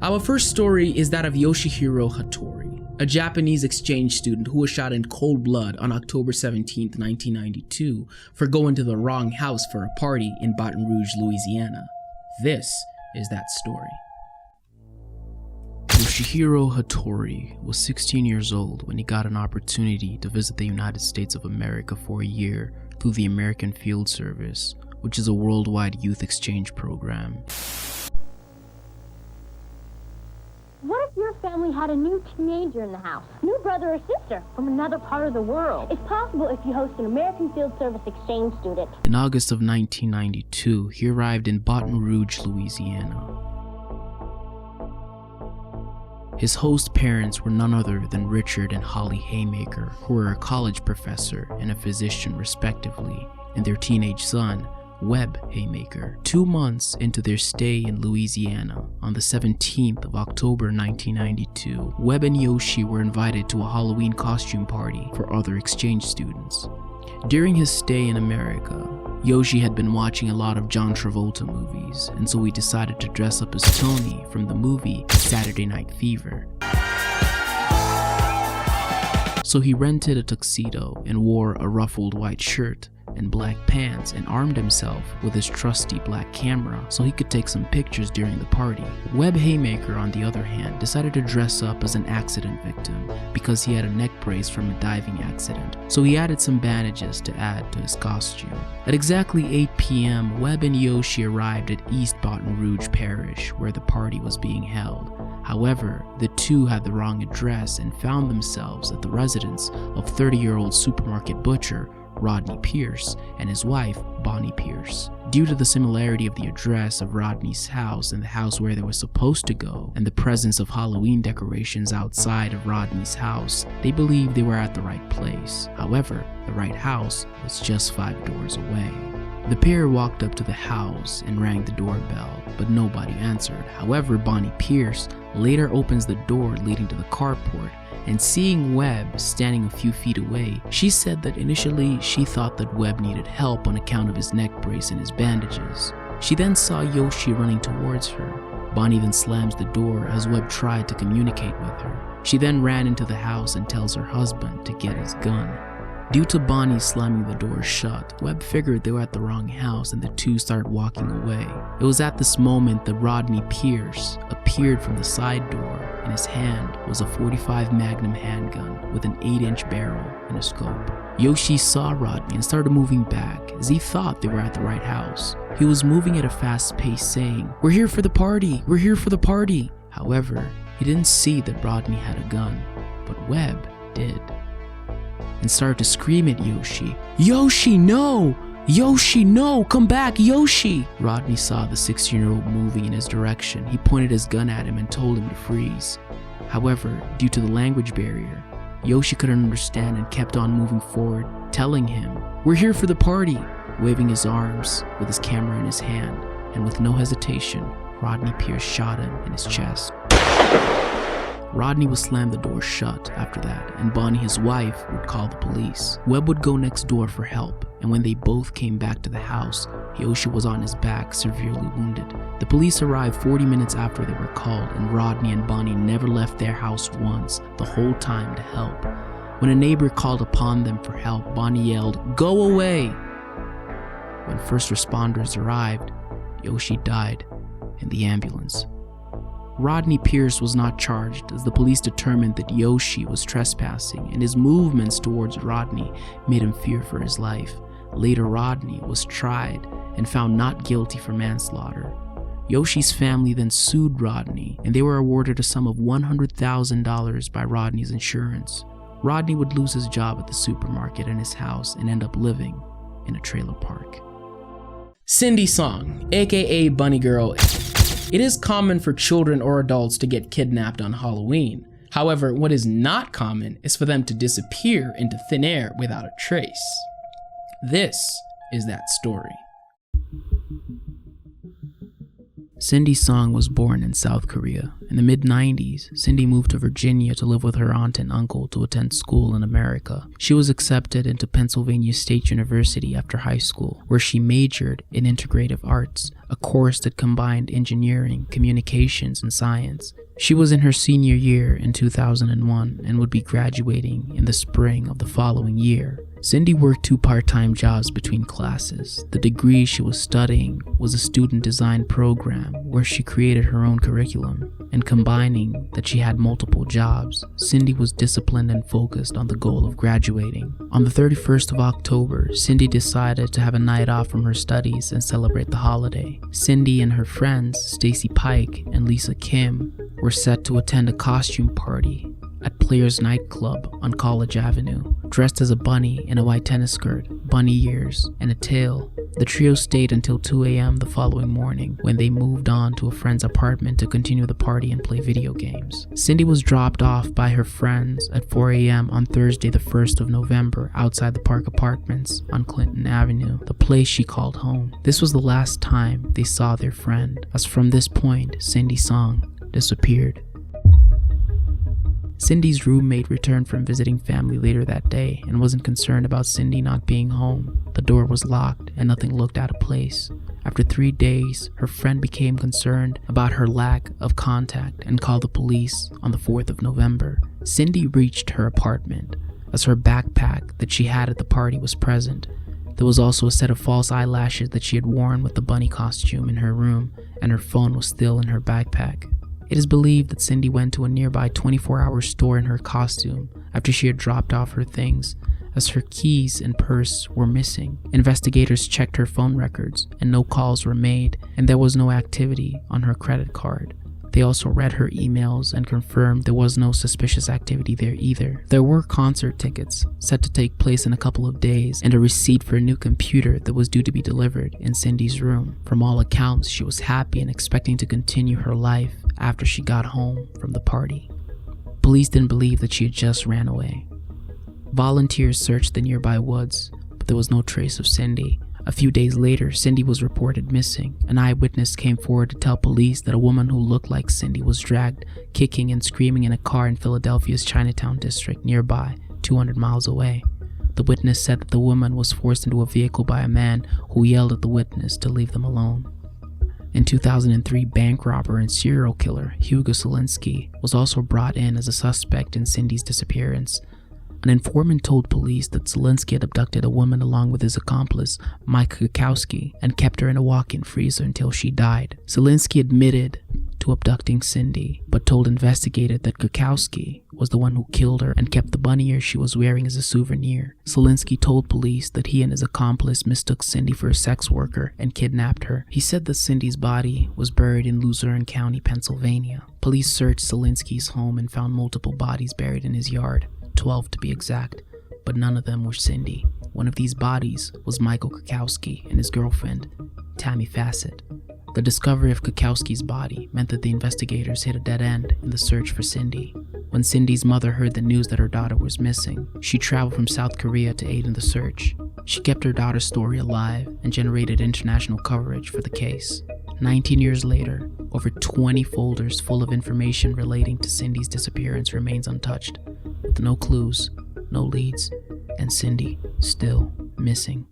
Our first story is that of Yoshihiro Hattori, a Japanese exchange student who was shot in cold blood on October 17, 1992 for going to the wrong house for a party in Baton Rouge, Louisiana. This is that story. Yoshihiro Hattori was 16 years old when he got an opportunity to visit the United States of America for a year through the American Field Service, which is a worldwide youth exchange program. What if your family had a new teenager in the house? New brother or sister from another part of the world? It's possible if you host an American Field Service exchange student. In August of 1992, he arrived in Baton Rouge, Louisiana. His host parents were none other than Richard and Holly Haymaker, who were a college professor and a physician respectively, and their teenage son, Webb Haymaker. 2 months into their stay in Louisiana, on the 17th of October 1992, Webb and Yoshi were invited to a Halloween costume party for other exchange students. During his stay in America, Yoshi had been watching a lot of John Travolta movies, and so he decided to dress up as Tony from the movie Saturday Night Fever. So he rented a tuxedo and wore a ruffled white shirt and black pants and armed himself with his trusty black camera so he could take some pictures during the party. Webb Haymaker, on the other hand, decided to dress up as an accident victim because he had a neck brace from a diving accident, so he added some bandages to add to his costume. At exactly 8 p.m., Webb and Yoshi arrived at East Baton Rouge Parish, where the party was being held. However, the two had the wrong address and found themselves at the residence of 30-year-old supermarket butcher Rodney Pierce and his wife, Bonnie Pierce. Due to the similarity of the address of Rodney's house and the house where they were supposed to go, and the presence of Halloween decorations outside of Rodney's house, they believed they were at the right place. However, the right house was just 5 doors away. The pair walked up to the house and rang the doorbell, but nobody answered. However, Bonnie Pierce later opens the door leading to the carport, and seeing Webb standing a few feet away, she said that initially she thought that Webb needed help on account of his neck brace and his bandages. She then saw Yoshi running towards her. Bonnie then slams the door as Webb tried to communicate with her. She then ran into the house and tells her husband to get his gun. Due to Bonnie slamming the door shut, Webb figured they were at the wrong house and the two started walking away. It was at this moment that Rodney Pierce appeared from the side door. In his hand was a .45 Magnum handgun with an 8-inch barrel and a scope. Yoshi saw Rodney and started moving back as he thought they were at the right house. He was moving at a fast pace saying, "We're here for the party, we're here for the party." However, he didn't see that Rodney had a gun, but Webb did, and started to scream at Yoshi, "Yoshi, no! Yoshi, no! Come back, Yoshi!" Rodney saw the 16-year-old moving in his direction. He pointed his gun at him and told him to freeze. However, due to the language barrier, Yoshi couldn't understand and kept on moving forward, telling him, "We're here for the party," waving his arms with his camera in his hand, and with no hesitation, Rodney Pierce shot him in his chest. Rodney would slam the door shut after that, and Bonnie, his wife, would call the police. Webb would go next door for help, and when they both came back to the house, Yoshi was on his back, severely wounded. The police arrived 40 minutes after they were called, and Rodney and Bonnie never left their house once, the whole time, to help. When a neighbor called upon them for help, Bonnie yelled, "Go away!" When first responders arrived, Yoshi died in the ambulance. Rodney Pierce was not charged as the police determined that Yoshi was trespassing and his movements towards Rodney made him fear for his life. Later, Rodney was tried and found not guilty for manslaughter. Yoshi's family then sued Rodney, and they were awarded a sum of $100,000 by Rodney's insurance. Rodney would lose his job at the supermarket and his house and end up living in a trailer park. Cindy Song, aka Bunny Girl. It is common for children or adults to get kidnapped on Halloween. However, what is not common is for them to disappear into thin air without a trace. This is that story. Cindy Song was born in South Korea. In the mid-90s, Cindy moved to Virginia to live with her aunt and uncle to attend school in America. She was accepted into Pennsylvania State University after high school, where she majored in integrative arts, a course that combined engineering, communications, and science. She was in her senior year in 2001 and would be graduating in the spring of the following year. Cindy worked 2 part-time jobs between classes. The degree she was studying was a student design program where she created her own curriculum. And combining that she had multiple jobs, Cindy was disciplined and focused on the goal of graduating. On the 31st of October, Cindy decided to have a night off from her studies and celebrate the holiday. Cindy and her friends, Stacy Pike and Lisa Kim, were set to attend a costume party at Players Nightclub on College Avenue. Dressed as a bunny in a white tennis skirt, bunny ears, and a tail, the trio stayed until 2 a.m. the following morning when they moved on to a friend's apartment to continue the party and play video games. Cindy was dropped off by her friends at 4 a.m. on Thursday the 1st of November outside the Park Apartments on Clinton Avenue, the place she called home. This was the last time they saw their friend, as from this point, Cindy Song disappeared. Cindy's roommate returned from visiting family later that day and wasn't concerned about Cindy not being home. The door was locked and nothing looked out of place. After 3 days, her friend became concerned about her lack of contact and called the police on the 4th of November. Cindy reached her apartment as her backpack that she had at the party was present. There was also a set of false eyelashes that she had worn with the bunny costume in her room, and her phone was still in her backpack. It is believed that Cindy went to a nearby 24-hour store in her costume after she had dropped off her things, as her keys and purse were missing. Investigators checked her phone records and no calls were made, and there was no activity on her credit card. They also read her emails and confirmed there was no suspicious activity there either. There were concert tickets set to take place in a couple of days and a receipt for a new computer that was due to be delivered in Cindy's room. From all accounts, she was happy and expecting to continue her life after she got home from the party. Police didn't believe that she had just ran away. Volunteers searched the nearby woods, but there was no trace of Cindy. A few days later, Cindy was reported missing. An eyewitness came forward to tell police that a woman who looked like Cindy was dragged, kicking and screaming in a car in Philadelphia's Chinatown district nearby, 200 miles away. The witness said that the woman was forced into a vehicle by a man who yelled at the witness to leave them alone. In 2003, bank robber and serial killer Hugo Selinski was also brought in as a suspect in Cindy's disappearance. An informant told police that Selinski had abducted a woman along with his accomplice, Mike Kukowski, and kept her in a walk-in freezer until she died. Selinski admitted to abducting Cindy, but told investigators that Kukowski was the one who killed her and kept the bunny ears she was wearing as a souvenir. Selinski told police that he and his accomplice mistook Cindy for a sex worker and kidnapped her. He said that Cindy's body was buried in Luzerne County, Pennsylvania. Police searched Selinski's home and found multiple bodies buried in his yard. 12 to be exact, but none of them were Cindy. One of these bodies was Michael Kukowski and his girlfriend, Tammy Fassett. The discovery of Kukowski's body meant that the investigators hit a dead end in the search for Cindy. When Cindy's mother heard the news that her daughter was missing, she traveled from South Korea to aid in the search. She kept her daughter's story alive and generated international coverage for the case. 19 years later, over 20 folders full of information relating to Cindy's disappearance remains untouched, with no clues, no leads, and Cindy still missing.